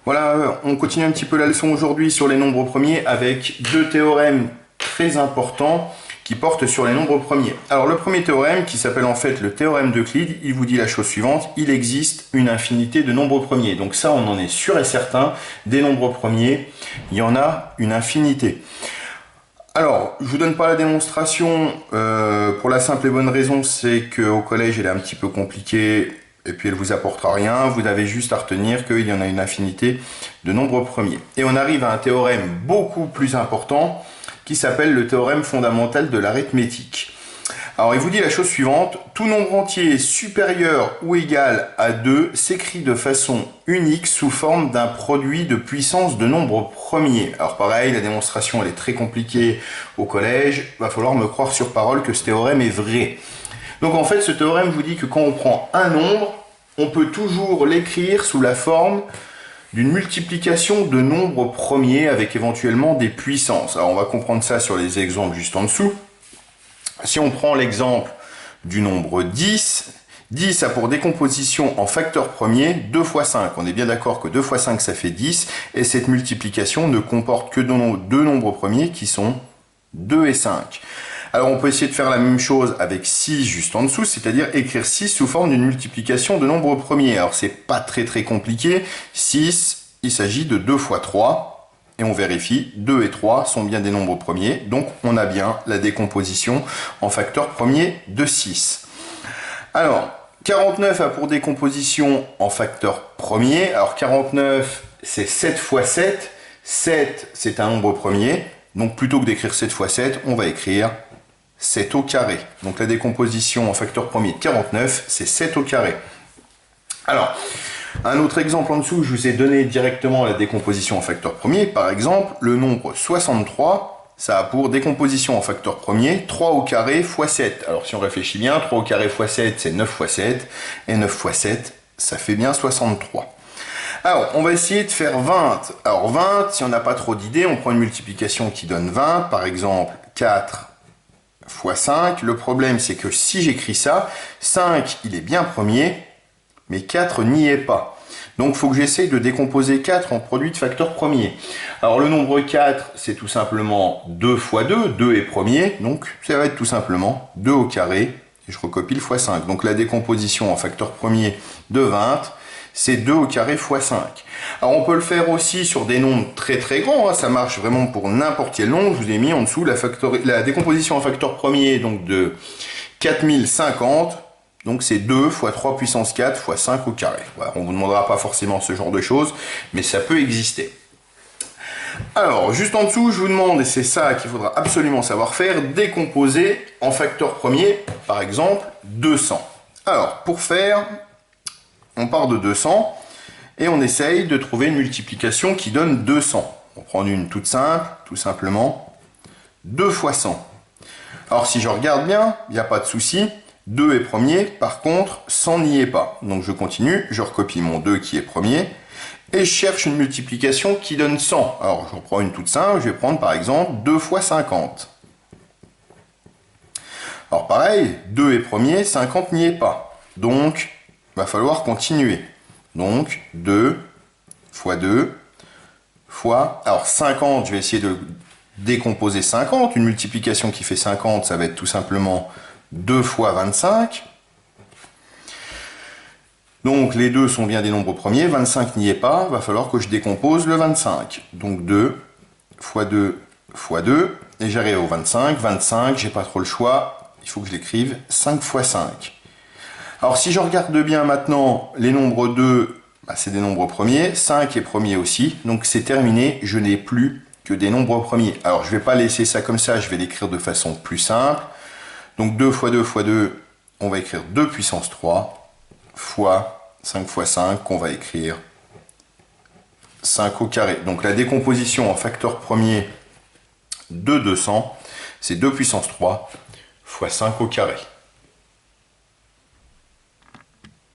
Voilà, on continue un petit peu la leçon aujourd'hui sur les nombres premiers avec deux théorèmes très importants qui portent sur les nombres premiers. Alors le premier théorème, qui s'appelle en fait le théorème d'Euclide, il vous dit la chose suivante: il existe une infinité de nombres premiers. Donc ça, on en est sûr et certain, des nombres premiers, il y en a une infinité. Alors, je vous donne pas la démonstration pour la simple et bonne raison, c'est qu'au collège, elle est un petit peu compliquée et puis elle vous apportera rien. Vous avez juste à retenir qu'il y en a une infinité de nombres premiers. Et on arrive à un théorème beaucoup plus important qui s'appelle le théorème fondamental de l'arithmétique. Alors, il vous dit la chose suivante: tout nombre entier supérieur ou égal à 2 s'écrit de façon unique sous forme d'un produit de puissance de nombres premiers. Alors pareil, la démonstration elle est très compliquée au collège, il va falloir me croire sur parole que ce théorème est vrai. Donc en fait, ce théorème vous dit que quand on prend un nombre, on peut toujours l'écrire sous la forme d'une multiplication de nombres premiers avec éventuellement des puissances. Alors on va comprendre ça sur les exemples juste en dessous. Si on prend l'exemple du nombre 10, 10 a pour décomposition en facteur premier 2 fois 5. On est bien d'accord que 2 fois 5 ça fait 10, et cette multiplication ne comporte que deux nombres premiers qui sont 2 et 5. Alors on peut essayer de faire la même chose avec 6 juste en dessous, c'est-à-dire écrire 6 sous forme d'une multiplication de nombres premiers. Alors c'est pas très compliqué. 6, il s'agit de 2 fois 3. Et on vérifie, 2 et 3 sont bien des nombres premiers, donc on a bien la décomposition en facteur premier de 6. Alors, 49 a pour décomposition en facteur premier. Alors 49, c'est 7 fois 7. 7, c'est un nombre premier. Donc plutôt que d'écrire 7 fois 7, on va écrire 7 au carré. Donc la décomposition en facteur premier de 49, c'est 7 au carré. Alors, un autre exemple en dessous, je vous ai donné directement la décomposition en facteur premier. Par exemple, le nombre 63, ça a pour décomposition en facteur premier 3 au carré fois 7. Alors si on réfléchit bien, 3 au carré fois 7, c'est 9 fois 7. Et 9 fois 7, ça fait bien 63. Alors, on va essayer de faire 20. Alors 20, si on n'a pas trop d'idées, on prend une multiplication qui donne 20. Par exemple, 4 fois 5. Le problème, c'est que si j'écris ça, 5, il est bien premier, mais 4 n'y est pas. Donc il faut que j'essaye de décomposer 4 en produit de facteur premier. Alors le nombre 4, c'est tout simplement 2 fois 2, 2 est premier, donc ça va être tout simplement 2 au carré, et je recopie le fois 5. Donc la décomposition en facteur premier de 20, c'est 2 au carré fois 5. Alors on peut le faire aussi sur des nombres très grands, ça marche vraiment pour n'importe quel nombre. Je vous ai mis en dessous la décomposition en facteur premier donc de 4050. Donc c'est 2 fois 3 puissance 4 fois 5 au carré. Voilà, on ne vous demandera pas forcément ce genre de choses, mais ça peut exister. Alors, juste en dessous, je vous demande, et c'est ça qu'il faudra absolument savoir faire, décomposer en facteur premier, par exemple, 200. Alors, pour faire, on part de 200, et on essaye de trouver une multiplication qui donne 200. On prend une toute simple, tout simplement, 2 fois 100. Alors, si je regarde bien, il n'y a pas de souci. 2 est premier, par contre, 100 n'y est pas. Donc je continue, je recopie mon 2 qui est premier, et je cherche une multiplication qui donne 100. Alors j'en prends une toute simple, je vais prendre par exemple 2 fois 50. Alors pareil, 2 est premier, 50 n'y est pas. Donc, il va falloir continuer. Donc 2 fois 2 fois... Alors 50, je vais essayer de décomposer 50. Une multiplication qui fait 50, ça va être tout simplement 2 fois 25. Donc les deux sont bien des nombres premiers, 25 n'y est pas, il va falloir que je décompose le 25. Donc 2 fois 2 fois 2, et j'arrive au 25. 25, j'ai pas trop le choix, il faut que je l'écrive 5 fois 5. Alors si je regarde bien maintenant, les nombres 2, c'est des nombres premiers, 5 est premier aussi, donc c'est terminé, je n'ai plus que des nombres premiers. Alors je ne vais pas laisser ça comme ça, je vais l'écrire de façon plus simple. Donc 2 fois 2 fois 2, on va écrire 2 puissance 3, fois 5 fois 5, qu'on va écrire 5 au carré. Donc la décomposition en facteur premier de 200, c'est 2 puissance 3 fois 5 au carré.